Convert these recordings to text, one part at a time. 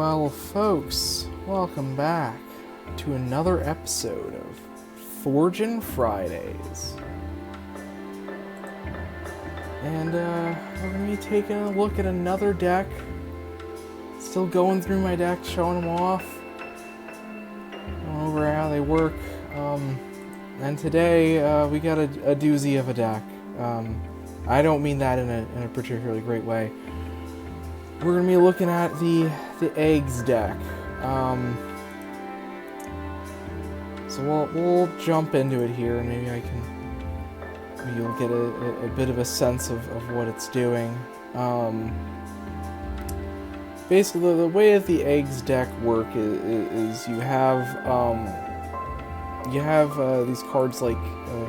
Well, folks, welcome back to another episode of Forgin' Fridays. And we're going to be taking a look at another deck. Still going through my deck, showing them off. Going over how they work. And today, we got a doozy of a deck. I don't mean that in a particularly great way. We're going to be looking at the eggs deck. So we'll jump into it here, and maybe you'll get a bit of a sense of what it's doing. Basically, the way that the eggs deck work is you have these cards like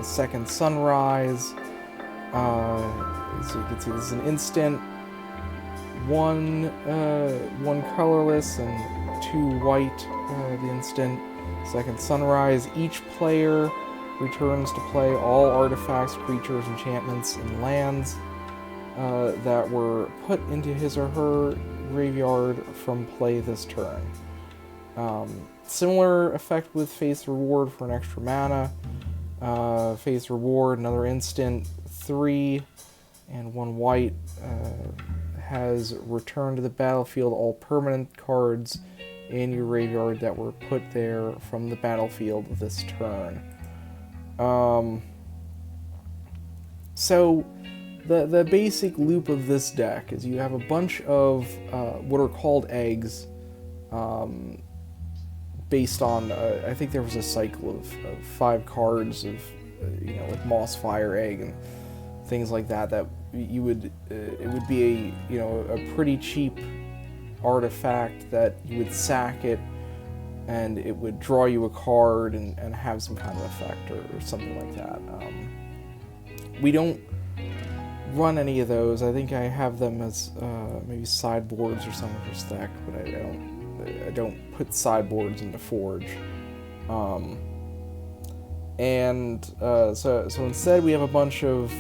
Second Sunrise. So you can see this is an instant. One colorless and two white, the instant. Second Sunrise. Each player returns to play all artifacts, creatures, enchantments, and lands that were put into his or her graveyard from play this turn. Similar effect with Faith's Reward for an extra mana. Faith's Reward, another instant, 3 and 1 white. Has returned to the battlefield all permanent cards in your graveyard that were put there from the battlefield this turn. So the basic loop of this deck is you have a bunch of what are called eggs, based on I think there was a cycle of 5 cards of like Moss Fire Egg and things like that you would it would be a pretty cheap artifact that you would sack it and it would draw you a card and have some kind of effect or something like that. We don't run any of those. I think I have them as maybe sideboards or something for Stack, but I don't put sideboards into Forge. So instead we have a bunch of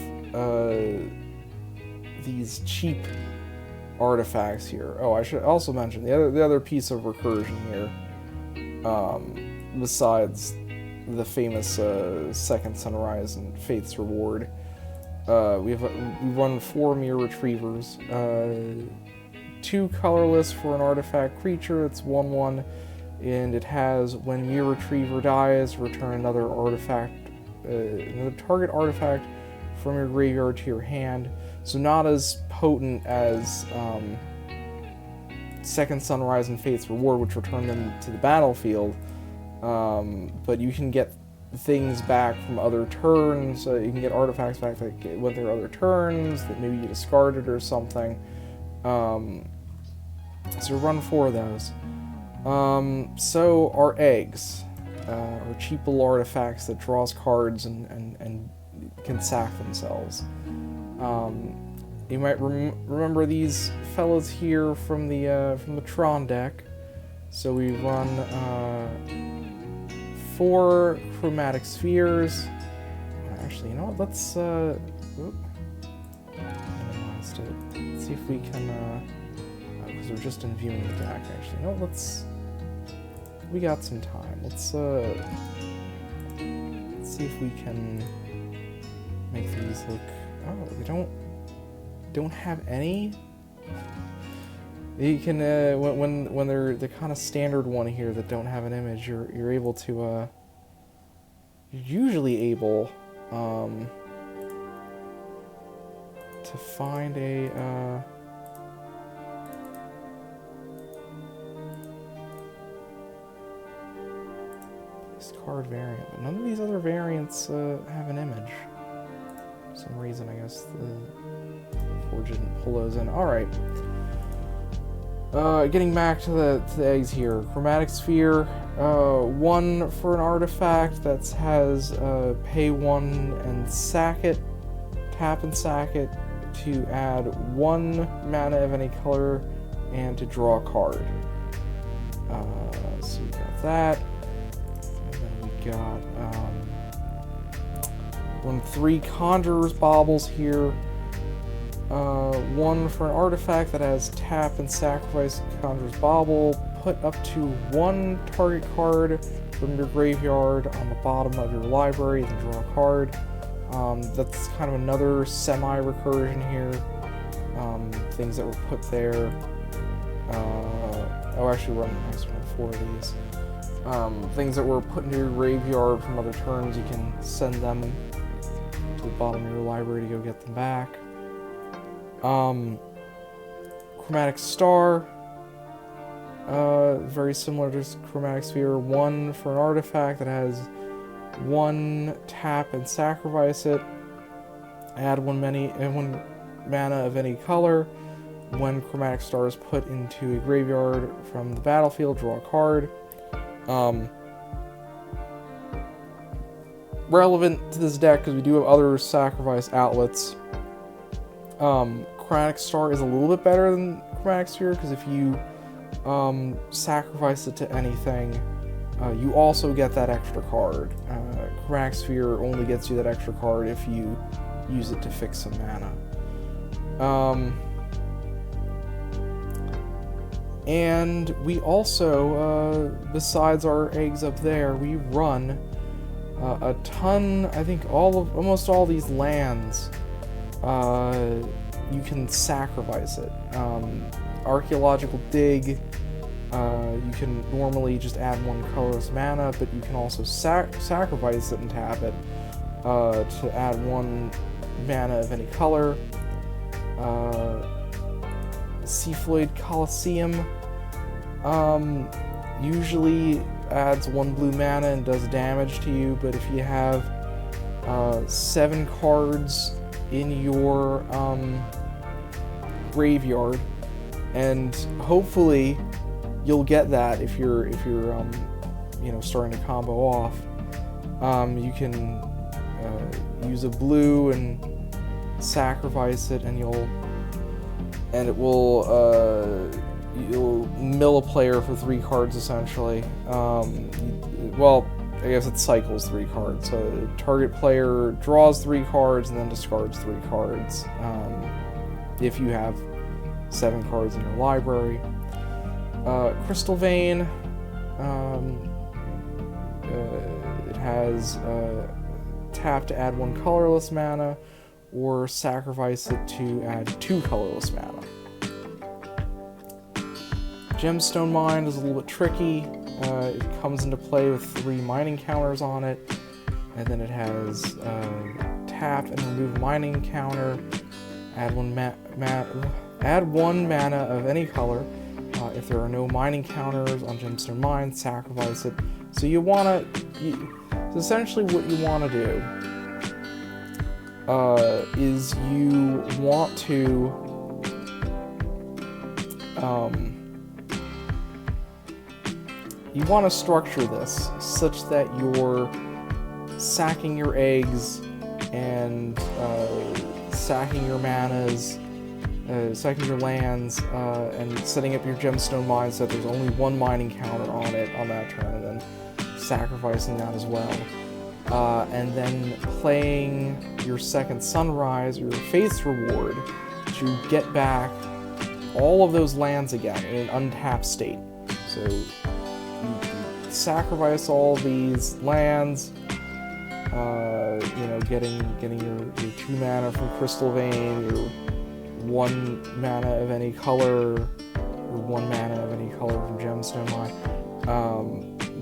these cheap artifacts here. Oh, I should also mention the other piece of recursion here, besides the famous Second Sunrise and Faith's Reward. We run 4 Myr Retrievers, 2 colorless for an artifact creature. It's 1/1, and it has when Myr Retriever dies, return another target artifact from your graveyard to your hand. So not as potent as Second Sunrise and Faith's Reward, which return them to the battlefield, but you can get things back from other turns. You can get artifacts back that went there other turns that maybe you discarded or something. So run 4 of those. So our eggs are cheap little artifacts that draws cards and can sack themselves. You might remember these fellas here from the Tron deck. So we run 4 Chromatic Spheres. Actually, you know what? Let's minimize it. Let's see if we can. Because we're just in viewing the deck. Actually, you know what? We got some time. Let's see if we can make these look. Oh, we don't have any. You can when they're the kind of standard one here that don't have an image, you're able to you're usually able to find a this card variant, but none of these other variants have an image. For some reason, I guess the Forge didn't pull those in. Alright. Getting back to the eggs here. Chromatic Sphere. 1 for an artifact that has pay 1 and sack it. Tap and sack it to add 1 mana of any color and to draw a card. So we got that. And then we got run 3 Conjurer's Baubles here. 1 for an artifact that has tap and sacrifice Conjurer's Bauble, put up to 1 target card from your graveyard on the bottom of your library, then draw a card. That's kind of another semi-recursion here. Things that were put there. Actually run the next one, 4 of these. Things that were put into your graveyard from other turns, you can send them to the bottom of your library to go get them back. Chromatic Star. Very similar to Chromatic Sphere. 1 for an artifact that has 1 tap and sacrifice it. Add 1 mana of any color. When Chromatic Star is put into a graveyard from the battlefield, draw a card. Relevant to this deck because we do have other sacrifice outlets. Chromatic Star is a little bit better than Chromatic Sphere because if you sacrifice it to anything, you also get that extra card. Chromatic Sphere only gets you that extra card if you use it to fix some mana. And we also, besides our eggs up there, we run a ton, I think almost all these lands, you can sacrifice it. Archaeological Dig, you can normally just add 1 colorless mana, but you can also sacrifice it and tap it to add 1 mana of any color. Cephalid Coliseum usually adds 1 blue mana and does damage to you, but if you have 7 cards in your graveyard, and hopefully you'll get that if you're you know, starting to combo off, you can use a blue and sacrifice it, and it will you'll mill a player for 3 cards essentially. Well, I guess it cycles 3 cards. So the target player draws 3 cards and then discards 3 cards. If you have 7 cards in your library. Crystal Vein. It has tap to add 1 colorless mana, or sacrifice it to add 2 colorless mana. Gemstone Mine is a little bit tricky. It comes into play with 3 mining counters on it, and then it has tap and remove mining counter, add 1 mana of any color. If there are no mining counters on Gemstone Mine, sacrifice it. So essentially what you want to do is you want to structure this such that you're sacking your eggs and sacking your manas, sacking your lands, and setting up your Gemstone Mine so that there's only 1 mining counter on it on that turn, and then sacrificing that as well. And then playing your second Sunrise, your Faith's Reward, to get back all of those lands again in an untapped state. So you sacrifice all these lands, you know, getting your 2 mana from Crystal Vein, your 1 mana of any color, or 1 mana of any color from Gemstone Mine.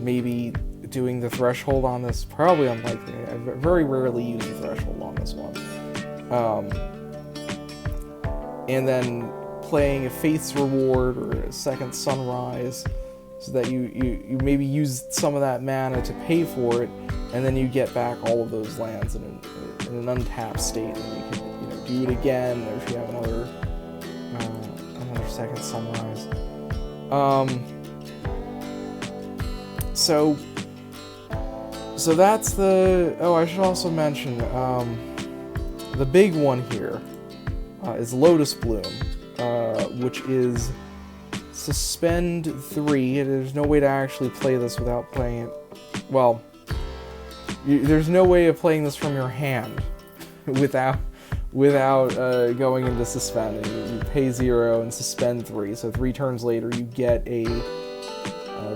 Maybe doing the threshold on this, probably unlikely. I very rarely use the threshold on this one. And then playing a Faith's Reward or a second Sunrise, so that you maybe use some of that mana to pay for it, and then you get back all of those lands in an untapped state, and you can do it again, or if you have another second Sunrise. So that's the... Oh, I should also mention, the big one here is Lotus Bloom, which is suspend 3. There's no way to actually play this without playing it... Well, there's no way of playing this from your hand without going into suspending. You pay 0 and suspend 3, so 3 turns later you get a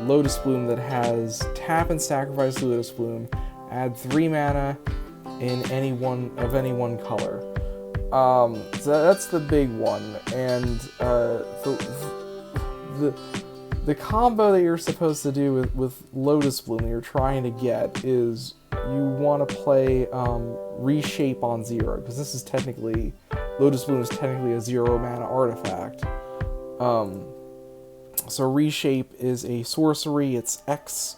Lotus Bloom that has tap and sacrifice Lotus Bloom, add 3 mana in any one color. So that's the big one, and the combo that you're supposed to do with Lotus Bloom that you're trying to get is you want to play Reshape on 0, because this is technically, Lotus Bloom is technically a 0 mana artifact. So Reshape is a sorcery, it's X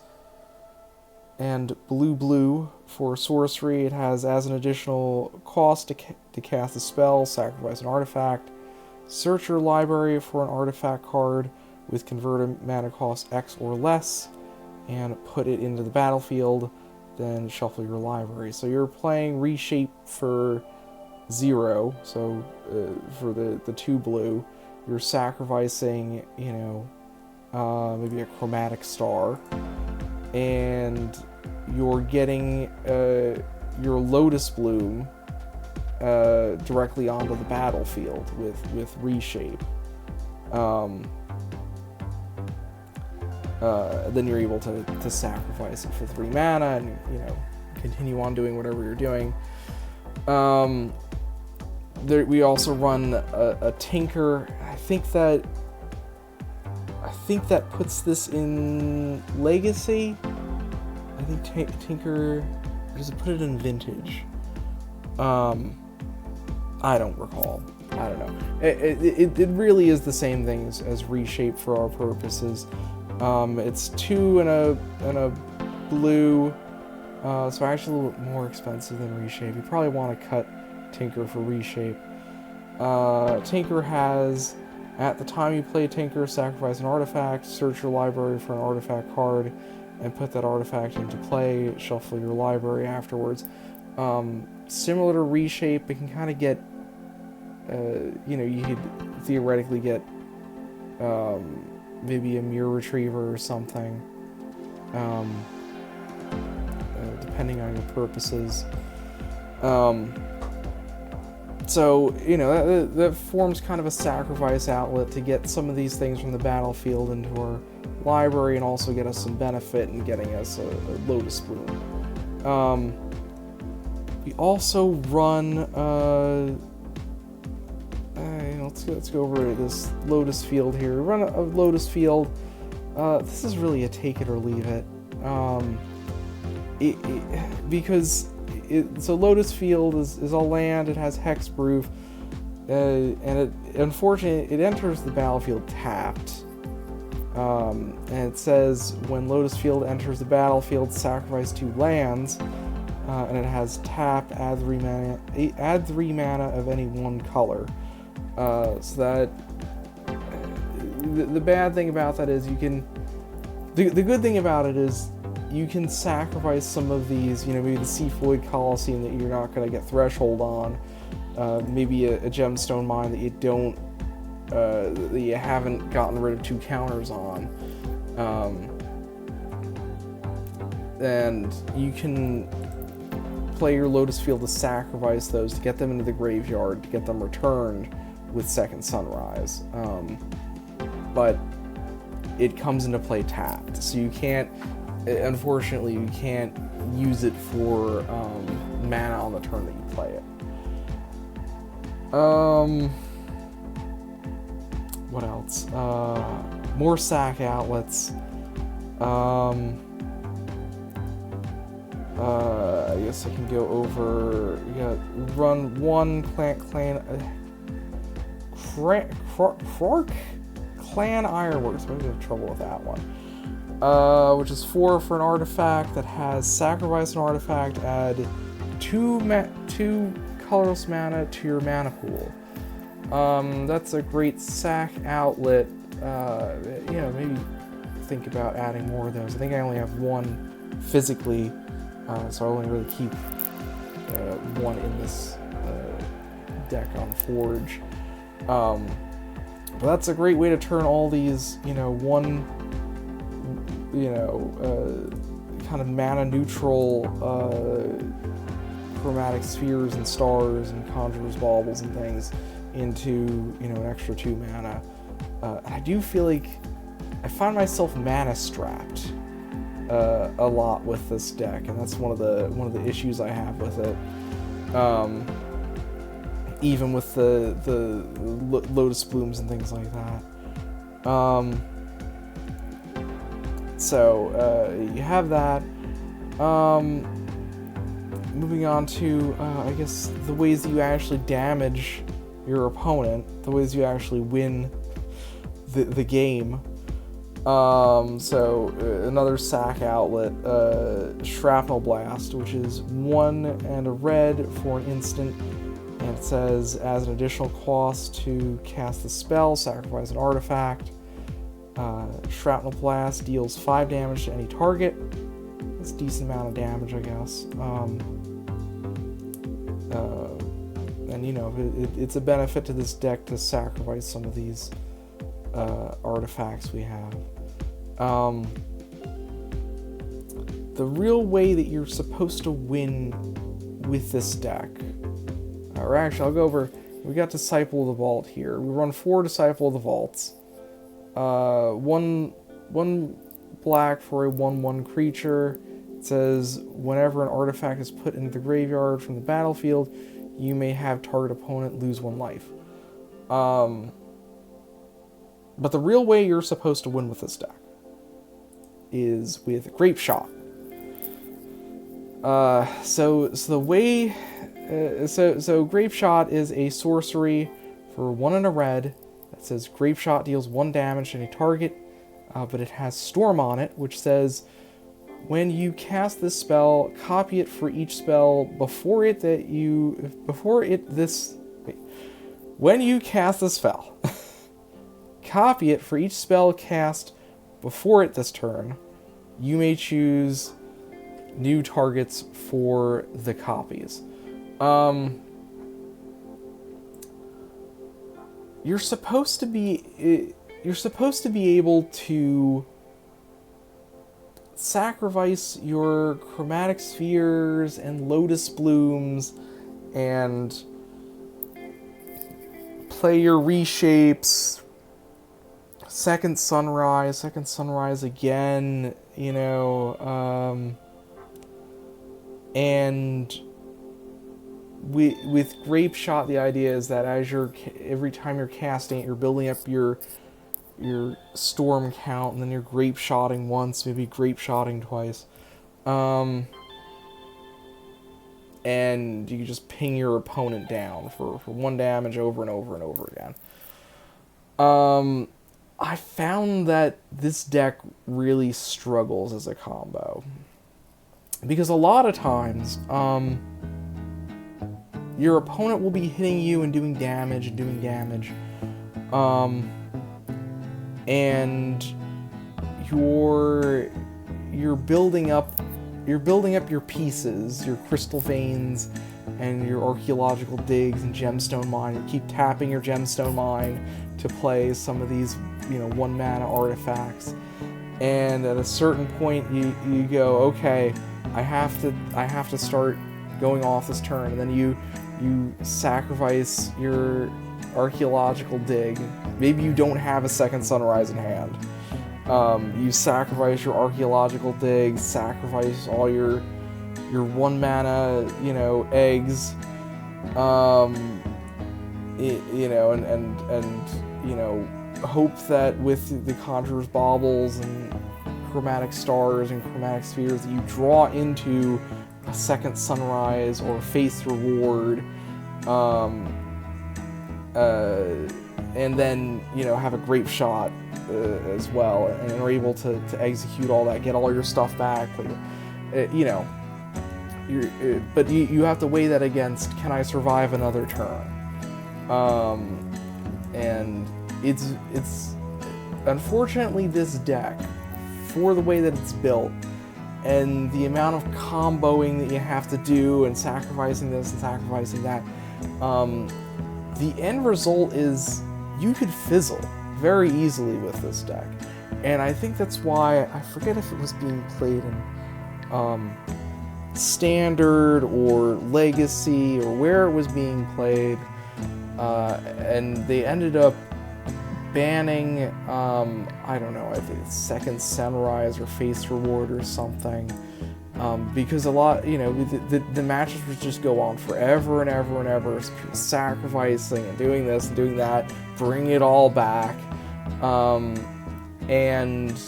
and blue for sorcery. It has as an additional cost to cast a spell, sacrifice an artifact, search your library for an artifact card with converted mana cost X or less, and put it into the battlefield, then shuffle your library. So you're playing Reshape for 0, so for the 2 blue, you're sacrificing, you know, maybe a Chromatic Star, and you're getting your Lotus Bloom directly onto the battlefield with Reshape. Then you're able to sacrifice it for 3 mana and, you know, continue on doing whatever you're doing. We also run a Tinker. I think that puts this in Legacy. I think Tinker, or does it put it in Vintage? I don't recall. I don't know. It really is the same thing as Reshape for our purposes. It's 2 and a blue, so actually a little bit more expensive than Reshape. You probably want to cut Tinker for Reshape. Tinker has, at the time you play Tinker, sacrifice an artifact, search your library for an artifact card, and put that artifact into play, shuffle your library afterwards. Similar to Reshape, it can kind of get, you know, you could theoretically get maybe a Myr Retriever or something, depending on your purposes. So, you know, that forms kind of a sacrifice outlet to get some of these things from the battlefield into our library, and also get us some benefit in getting us a Lotus Bloom. We also run, let's go over this Lotus Field here. We run a Lotus Field. This is really a take it or leave it. So Lotus Field is a land. It has hexproof, and unfortunately it enters the battlefield tapped. And it says when Lotus Field enters the battlefield, sacrifice 2 lands, and it has tap, add 3 mana of any one color. So that the bad thing about that is you can. The good thing about it is you can sacrifice some of these, you know, maybe the Cephalid Coliseum that you're not going to get Threshold on, maybe a Gemstone Mine that you don't, that you haven't gotten rid of 2 counters on, and you can play your Lotus Field to sacrifice those, to get them into the graveyard, to get them returned with Second Sunrise, but it comes into play tapped, so you can't. Unfortunately, you can't use it for mana on the turn that you play it. What else? More sack outlets. I guess I can go over. We got run 1 Krark-Clan Ironworks. Maybe I have trouble with that one. Which is 4 for an artifact that has sacrifice an artifact, add 2 colorless mana to your mana pool. That's a great sack outlet. You know, maybe think about adding more of those. I think I only have 1 physically, so I only really keep 1 in this deck on Forge. But that's a great way to turn all these, you know, kind of mana neutral chromatic spheres and stars and conjurers, baubles and things into, you know, an extra 2 mana. I do feel like I find myself mana strapped a lot with this deck, and that's one of the issues I have with it. Even with the Lotus Blooms and things like that. So you have that. Moving on to, I guess, the ways that you actually damage your opponent, the ways you actually win the game. Another sack outlet, Shrapnel Blast, which is 1 and a red for an instant, and it says, as an additional cost to cast the spell, sacrifice an artifact. Shrapnel Blast deals 5 damage to any target. That's a decent amount of damage, I guess. And, you know, it's a benefit to this deck to sacrifice some of these artifacts we have. The real way that you're supposed to win with this deck, or actually, I'll go over. We got Disciple of the Vault here. We run 4 Disciple of the Vaults. One black for a 1/1 creature. It says whenever an artifact is put into the graveyard from the battlefield, you may have target opponent lose 1 life. But the real way you're supposed to win with this deck is with Grapeshot. So Grapeshot is a sorcery for 1 and a red that says Grapeshot deals 1 damage to any target, but it has Storm on it, which says when you cast this spell, copy it for each spell when you cast the spell, copy it for each spell cast before it this turn. You may choose new targets for the copies. You're supposed to be able to sacrifice your Chromatic Spheres and Lotus Blooms and play your Reshapes, second Sunrise again, you know, and with Grapeshot, the idea is that every time you're casting it, you're building up your storm count, and then you're Grapeshotting once, maybe Grapeshotting twice, and you can just ping your opponent down for 1 damage over and over and over again. I found that this deck really struggles as a combo, because a lot of times, your opponent will be hitting you and doing damage, and you're building up your pieces, your Crystal Veins and your Archaeological Digs and Gemstone Mine. You keep tapping your Gemstone Mine to play some of these, you know, 1 mana artifacts, and at a certain point you go, okay, I have to start going off this turn, and then you sacrifice your Archaeological Dig. Maybe you don't have a second Sunrise in hand. You sacrifice your Archaeological Dig, sacrifice all your 1 mana, you know, eggs, you know, and you know, hope that with the Conjurer's Baubles and Chromatic Stars and Chromatic Spheres that you draw into a second Sunrise or Faith's Reward, and then, you know, have a Grapeshot as well, and are able to execute all that, get all your stuff back. You know, but you have to weigh that against, can I survive another turn? And it's unfortunately, this deck, for the way that it's built and the amount of comboing that you have to do and sacrificing this and sacrificing that, the end result is you could fizzle very easily with this deck. And I think that's why, I forget if it was being played in Standard or Legacy or where it was being played, and they ended up banning, I don't know, I think it's second sunrise or face reward or something. Because a lot, you know, the matches would just go on forever and ever and ever, people sacrificing and doing this and doing that, bring it all back, and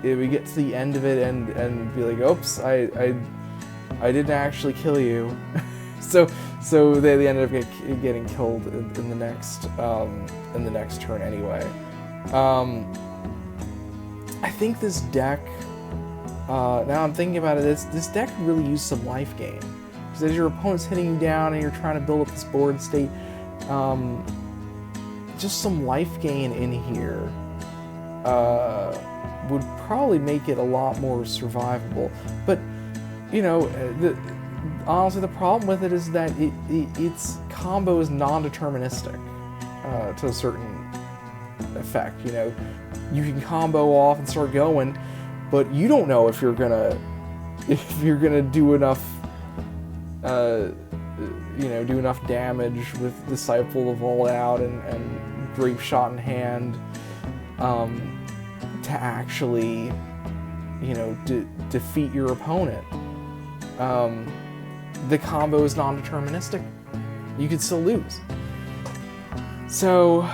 if we get to the end of it and be like, oops, I didn't actually kill you, so they ended up getting killed in the next turn anyway. I think this deck. Now I'm thinking about it, this deck could really use some life gain. Because as your opponent's hitting you down and you're trying to build up this board state, just some life gain in here would probably make it a lot more survivable. But, you know, honestly the problem with it is that its combo is non-deterministic to a certain effect. You know, you can combo off and start going, but you don't know if you're gonna do enough, you know, do enough damage with Disciple of All Out and Grapeshot in hand to actually, you know, defeat your opponent. The combo is non-deterministic. You could still lose. So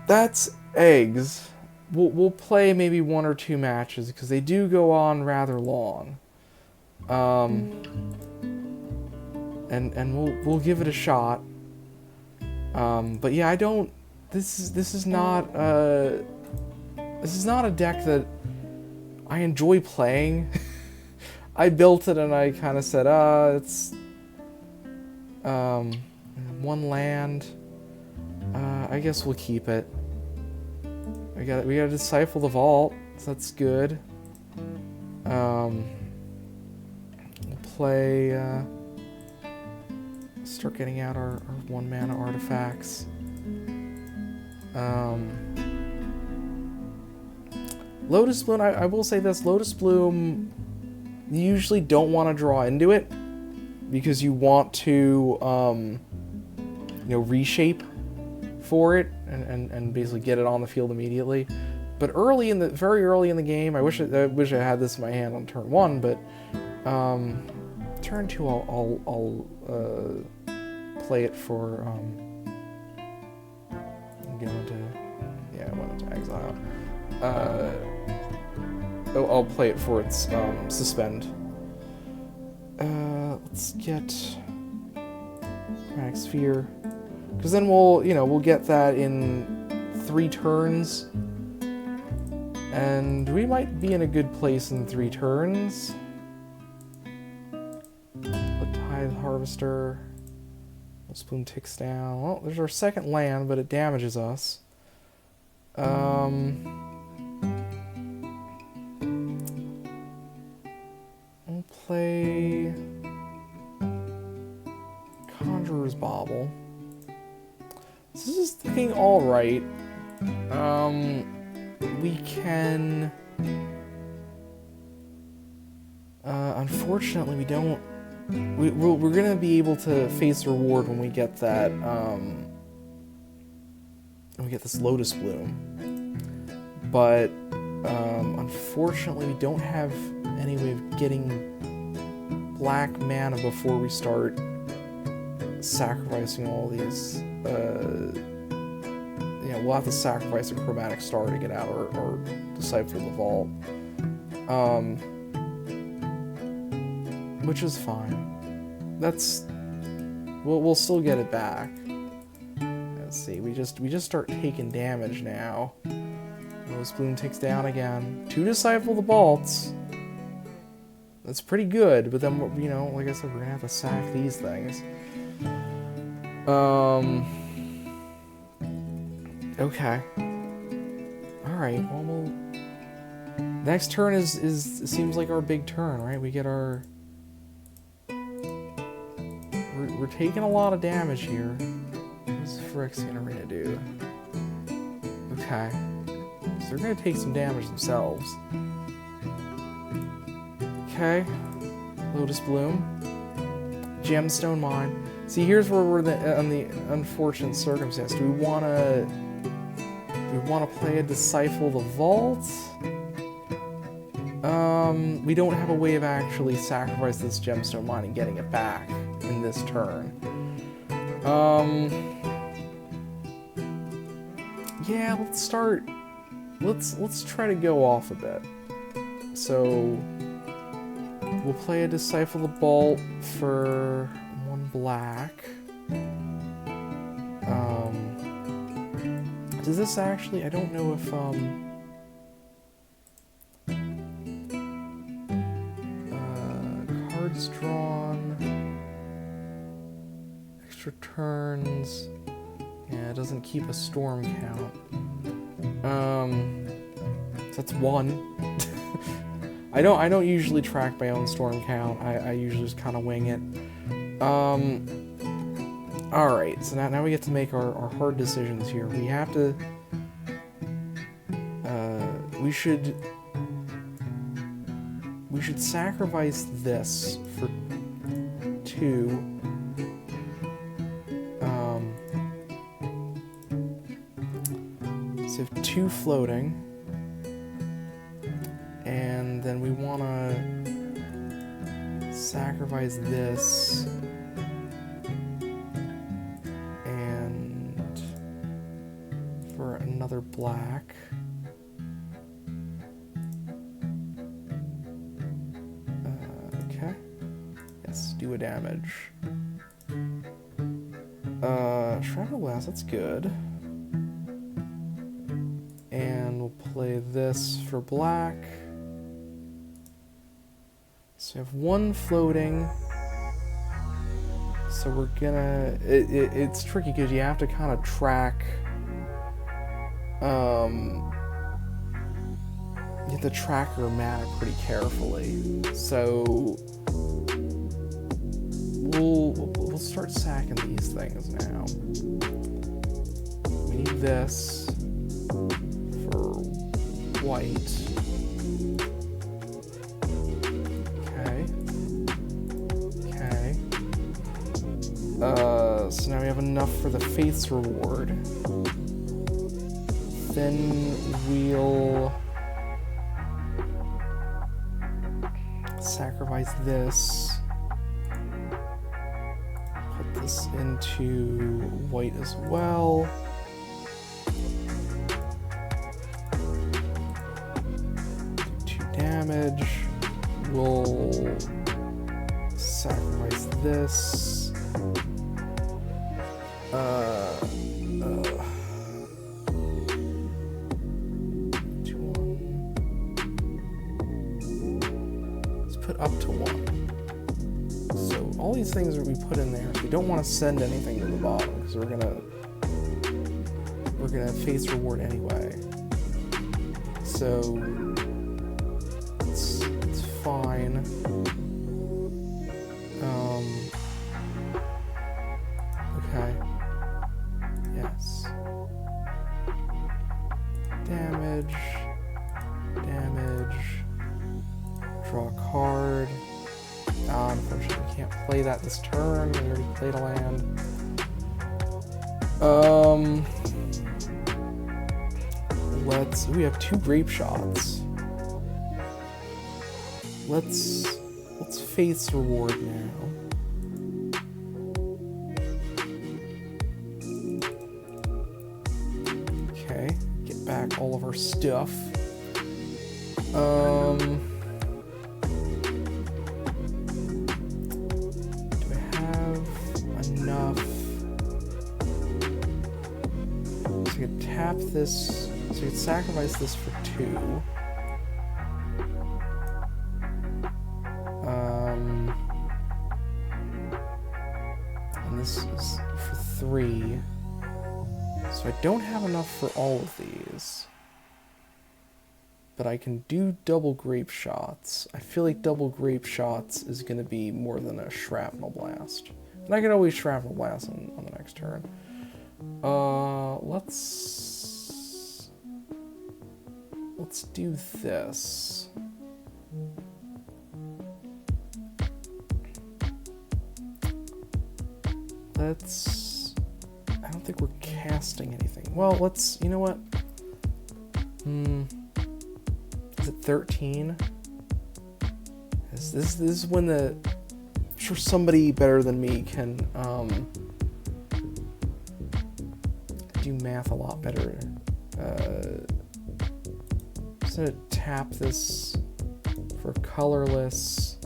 that's eggs. We'll play maybe 1 or 2 matches because they do go on rather long, and we'll give it a shot. But yeah, I don't. This is not a deck that I enjoy playing. I built it and I kind of said, it's 1 land. I guess we'll keep it. We gotta Disciple the Vault, so that's good. We'll play, start getting out our 1 mana artifacts. Lotus Bloom, I will say this, Lotus Bloom, you usually don't want to draw into it, because you want to, you know, reshape for it and basically get it on the field immediately. But very early in the game, I wish I had this in my hand on turn 1, but turn 2 I'll play it for I went into exile. I'll play it for its suspend. Let's get Chromatic Sphere. Because then we'll get that in 3 turns, and we might be in a good place in 3 turns. The Tithe Harvester. Lotus Bloom ticks down. Well, there's our second land, but it damages us. We'll play Conjurer's Bauble. This is looking alright. We can... unfortunately, we don't... We're gonna be able to face reward when we get that, when we get this Lotus Bloom. But, unfortunately, we don't have any way of getting black mana before we start sacrificing all these, we'll have to sacrifice a Chromatic Star to get out or Decipher the Vault. Which is fine. We'll still get it back. Let's see, we just start taking damage now. Lotus Bloom takes down again. 2 Decipher the Vaults. That's pretty good, but then, like I said, we're gonna have to sack these things. Okay. Alright, well, next turn seems like our big turn, right? We get our... We're taking a lot of damage here. What's Phyrexian do? Okay. So they're gonna take some damage themselves. Okay. Lotus Bloom. Gemstone Mine. See, here's where we're on the unfortunate circumstance. Do we want to play a Disciple the Vault? We don't have a way of actually sacrificing this Gemstone Mine and getting it back in this turn. Yeah, let's start. Let's try to go off a bit. So we'll play a Disciple the Vault for 1 black. Does this actually? I don't know if cards drawn, extra turns. Yeah, it doesn't keep a storm count. So that's 1. I don't usually track my own storm count. I usually just kind of wing it. Alright, so now we get to make our hard decisions here. We have to... We should sacrifice this for 2. So we have 2 floating. And then we want to sacrifice this. And for another black. Okay. Yes, do a damage. Shrapnel Blast, that's good. And we'll play this for black. So we have 1 floating. So we're gonna... It's tricky because you have to kind of track... You have to track your mana pretty carefully. So... We'll start sacking these things now. We need this for white. So now we have enough for the Faith's Reward. Then we'll sacrifice this. Put this into white as well. Do 2 damage. We'll sacrifice this. Let's put up to 1. So all these things that we put in there, we don't want to send anything to the bottom because we're gonna face reward anyway. So it's fine. Okay. Yes. Damage. Draw a card. Unfortunately, we can't play that this turn. We already played a land. We have 2 Grapeshots. Let's Faith's Reward now. Back all of our stuff. Do I have enough? So I could tap this. So I could sacrifice this for 2. And this is for 3. So I don't have enough for all of these. But I can do double Grapeshots. I feel like double Grapeshots is going to be more than a Shrapnel Blast. And I can always Shrapnel Blast on the next turn. Let's do this. let's... I don't think we're casting anything. Well, let's... You know what? Is it 13? This is when the... I'm sure somebody better than me can do math a lot better. Just gonna tap this for colorless.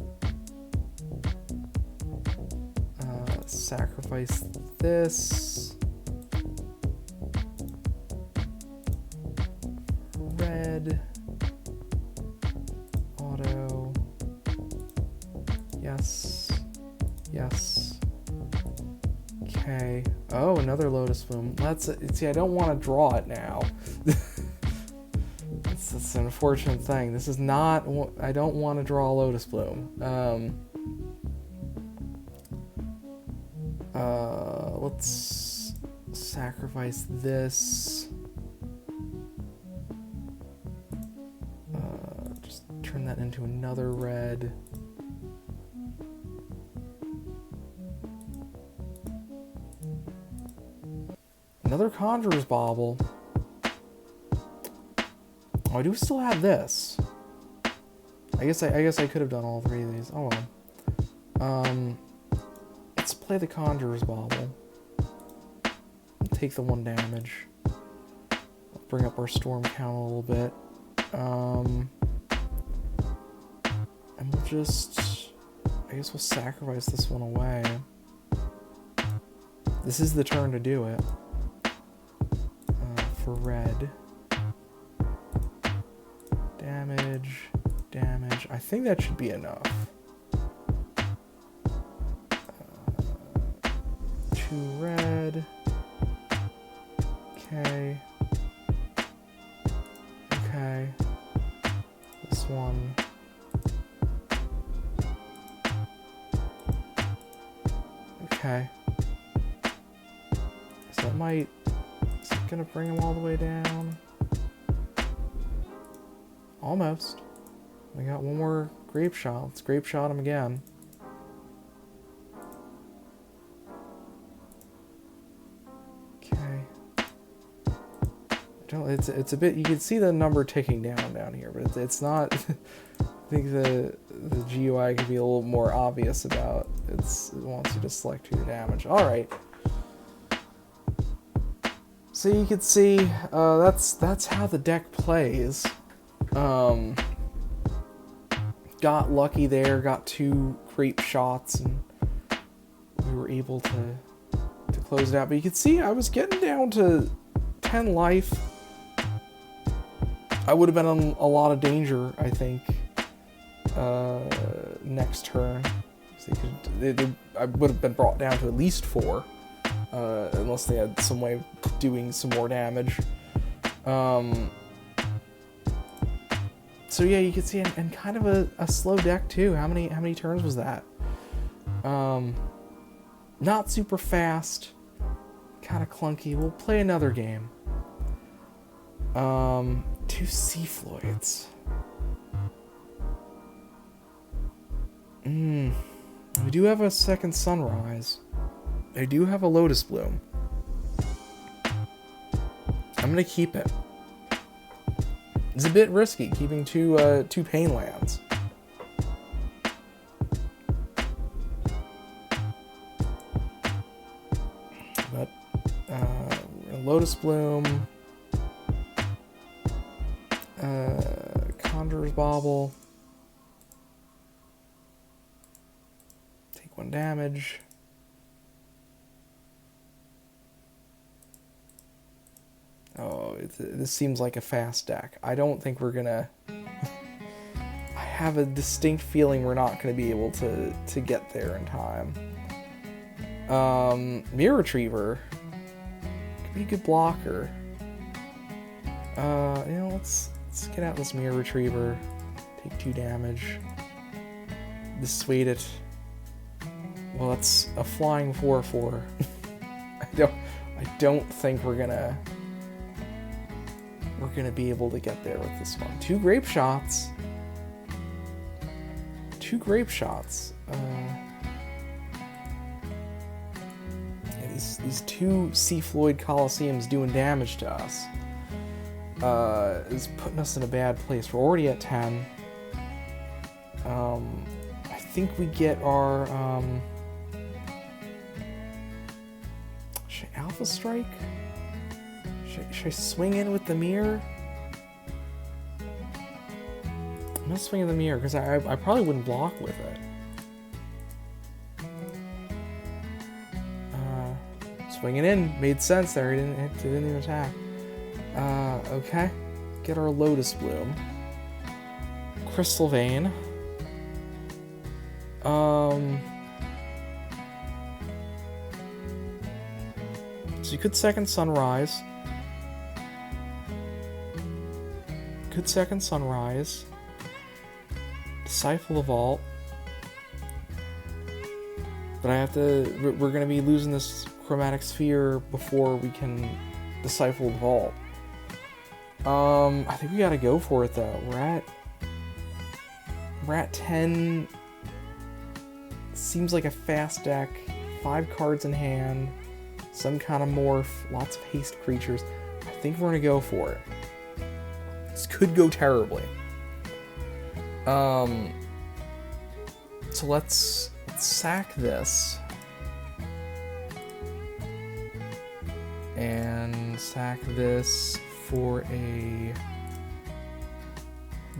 Sacrifice this. Red. Auto. Yes. Yes. Okay. Oh, another Lotus Bloom. Let's see. I don't want to draw it now. It's an unfortunate thing. This is not. I don't want to draw a Lotus Bloom. Let's sacrifice this. Just turn that into another red. Another Conjurer's Bauble. Oh, I do still have this. I guess I could have done all three of these. Oh well. Let's play the Conjurer's Bauble. Take the 1 damage. I'll bring up our storm count a little bit. And we'll just... I guess we'll sacrifice this one away. This is the turn to do it. For red. Damage. Damage. I think that should be enough. 2 red. Okay. Okay. This one. Okay. So that might... Is it gonna bring him all the way down? Almost. We got one more Grapeshot. Let's Grapeshot him again. It's a bit, you can see the number ticking down here, but it's not. I think the GUI could be a little more obvious about it wants you to select your damage. All right. So you can see that's how the deck plays. Got lucky there, got 2 Grapeshots, and we were able to close it out. But you can see I was getting down to 10 life. I would have been in a lot of danger, I think, next turn. I would have been brought down to at least 4, unless they had some way of doing some more damage. So yeah, you can see, and kind of a slow deck too. How many turns was that? Not super fast, kind of clunky. We'll play another game. 2 Cephalid. We do have a second Sunrise. I do have a Lotus Bloom. I'm gonna keep it. It's a bit risky keeping two Pain Lands. But Lotus Bloom. Conjurer's Bauble. Take 1 damage. Oh, this seems like a fast deck. I don't think we're gonna... I have a distinct feeling we're not gonna be able to get there in time. Myr Retriever. Could be a good blocker. Let's get out this Myr Retriever. Take 2 damage. Dissuade it. Well, that's a flying 4/4. I don't think we're gonna be able to get there with this one. 2 Grapeshots. 2 Grapeshots. these two Cephalid Coliseums doing damage to us is putting us in a bad place. We're already at 10. I think we get our should I Alpha Strike? Should I swing in with the Myr? I'm gonna swing in the Myr because I probably wouldn't block with it. Swinging in made sense there. It didn't even attack. Okay, get our Lotus Bloom, Crystal Vein. So you could second Sunrise. Could second Sunrise. Disciple the Vault. But I have to. We're gonna be losing this Chromatic Sphere before we can Disciple the Vault. I think we gotta go for it though. We're at 10. Seems like a fast deck. 5 cards in hand. Some kind of morph. Lots of haste creatures. I think we're gonna go for it. This could go terribly. So let's sack this. And sack this for a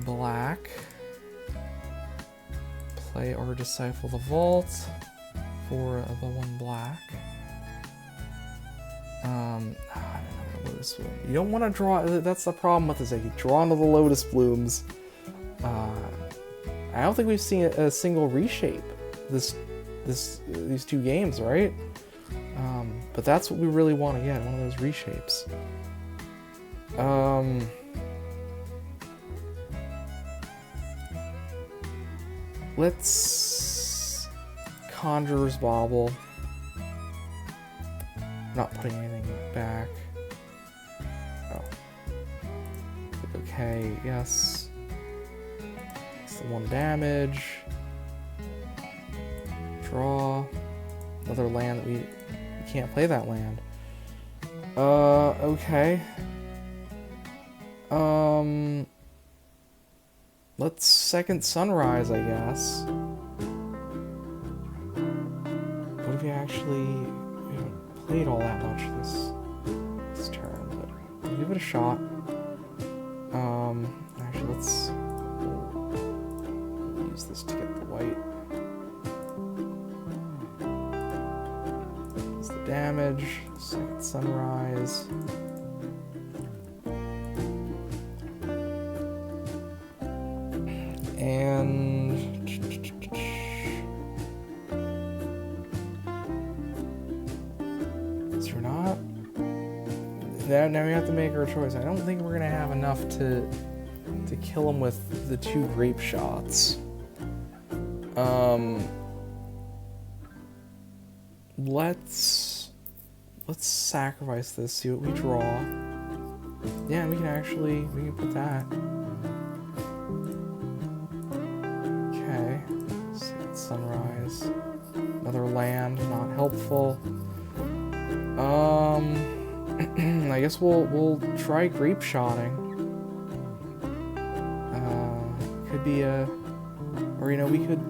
black. Play our Disciple the Vault for the 1 black. I don't know, Lotus Bloom. You don't want to draw. That's the problem with this. You draw into the Lotus Blooms. I don't think we've seen a single reshape these 2 games, right? But that's what we really want to get, one of those reshapes. Let's Conjurer's Bauble. Not putting anything back. Oh. Okay, yes. It's the 1 damage. Draw. Another land that we can't play that land. Okay. Let's second Sunrise, I guess. What if we haven't played all that much this turn, but we'll give it a shot. Actually, we'll use this to get the white. That's the damage. Second Sunrise. And is there not? Now we have to make our choice. I don't think we're gonna have enough to kill him with the 2 Grapeshots. Let's sacrifice this. See what we draw. Yeah, we can put that. Sunrise. Another land, not helpful. I guess we'll try Grapeshotting. Could be we could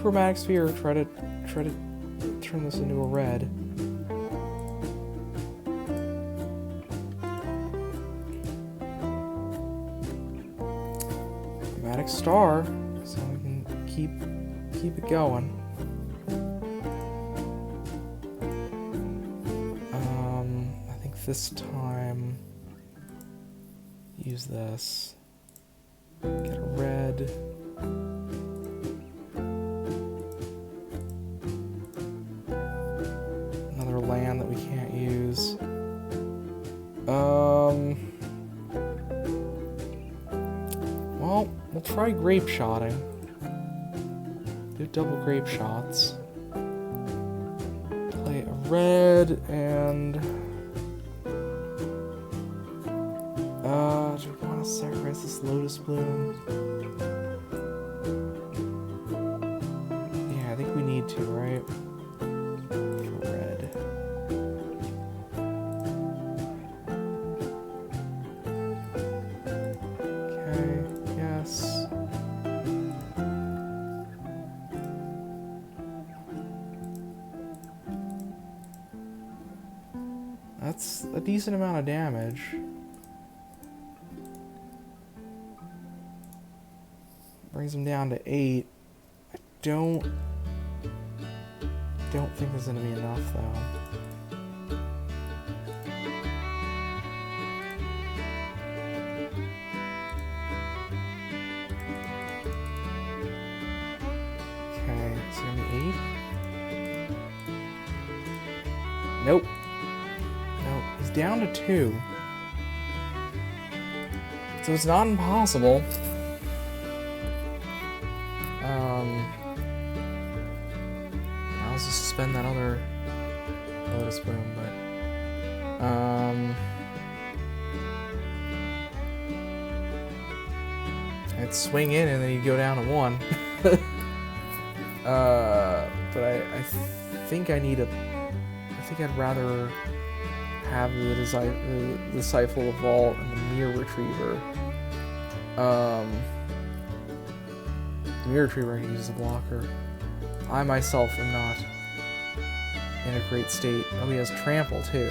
Chromatic Sphere, try to turn this into a red. Chromatic Star, so we can keep it going. I think this time use this. Get a red. Another land that we can't use. Well, we'll try Grapeshotting. Do double Grapeshots. Play a red and do we want to sacrifice this Lotus Bloom? Yeah, I think we That's a decent amount of damage. Brings him down to 8. I don't think there's gonna be enough though. Okay, it's gonna be 8. Nope. Nope. He's down to 2. So it's not impossible. I'll just suspend that other Lotus Bloom, but I'd swing in and then you'd go down to 1. But I think I need a. I think I'd rather have the Cephalid Vault and the Myr Retriever. The Myr Retriever I can use as a blocker. I myself am not in a great state. Oh, he has Trample too.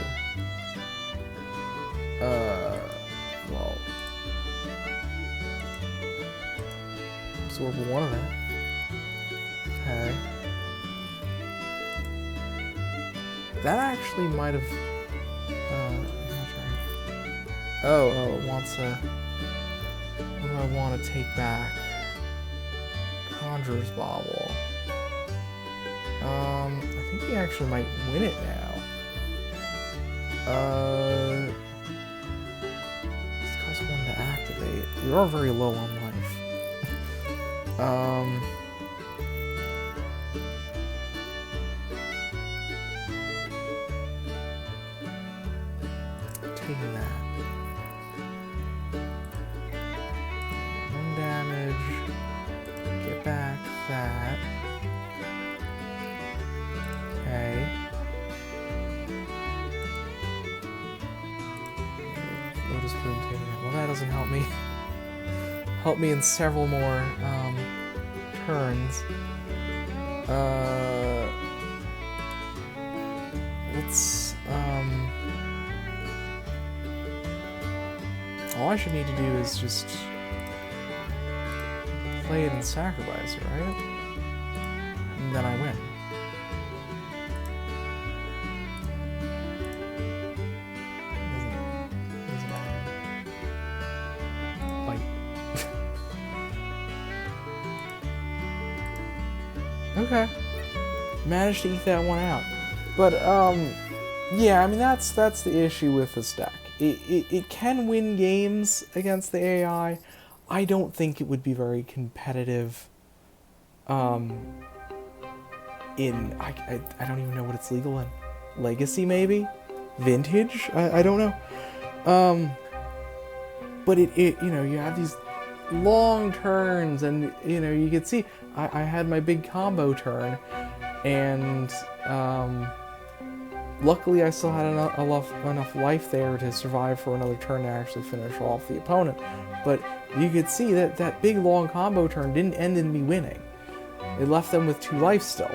Well, absorb 1 of that. Okay. That actually might have. Oh, it wants a. What do I want to take back? Conjurer's Bauble. I think he actually might win it now. This costs 1 to activate. We are very low on life. Taking that. 1 damage. Get back that. Okay. Lotus Bloom taking it. Well, that doesn't help me. Help me in several more turns. Let's all I should need to do is just play it and sacrifice it, right? And then I win. Doesn't matter. Bite. Okay. Managed to eke that one out. But, yeah, I mean, that's the issue with this deck. It can win games against the AI. I don't think it would be very competitive. I don't even know what it's legal in. Legacy, maybe? Vintage? I don't know. But it you know, you have these long turns, and, you know, you can see I had my big combo turn, and, luckily I still had enough life there to survive for another turn to actually finish off the opponent. But you could see that that big long combo turn didn't end in me winning. It left them with 2 life still.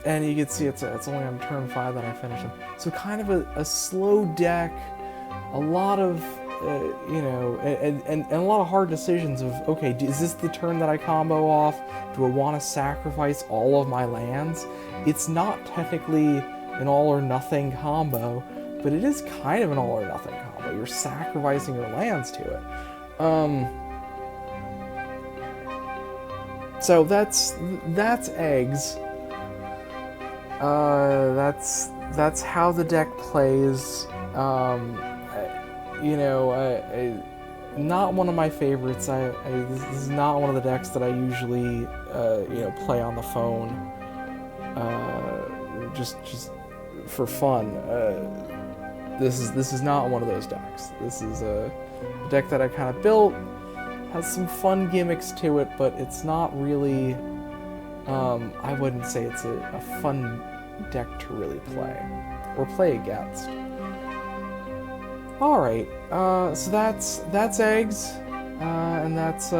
And you can see it's only on turn 5 that I finished them. So kind of a slow deck, a lot of, you know, and a lot of hard decisions of, okay, is this the turn that I combo off? Do I want to sacrifice all of my lands? It's not technically an all or nothing combo, but it is kind of an all or nothing combo. You're sacrificing your lands to it. So that's eggs. That's how the deck plays. You know, not one of my favorites. This is not one of the decks that I usually, you know, play on the phone. Just for fun. This is not one of those decks. This is a deck that I kind of built. Has some fun gimmicks to it, but it's not really. I wouldn't say it's a fun deck to really play or play against. All right, so that's eggs, and that's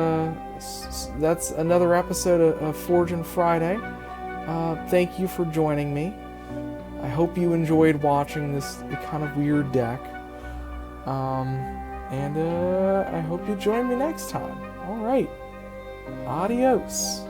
another episode of Forge and Friday. Thank you for joining me. I hope you enjoyed watching this kind of weird deck. And I hope you join me next time. Alright. Adios.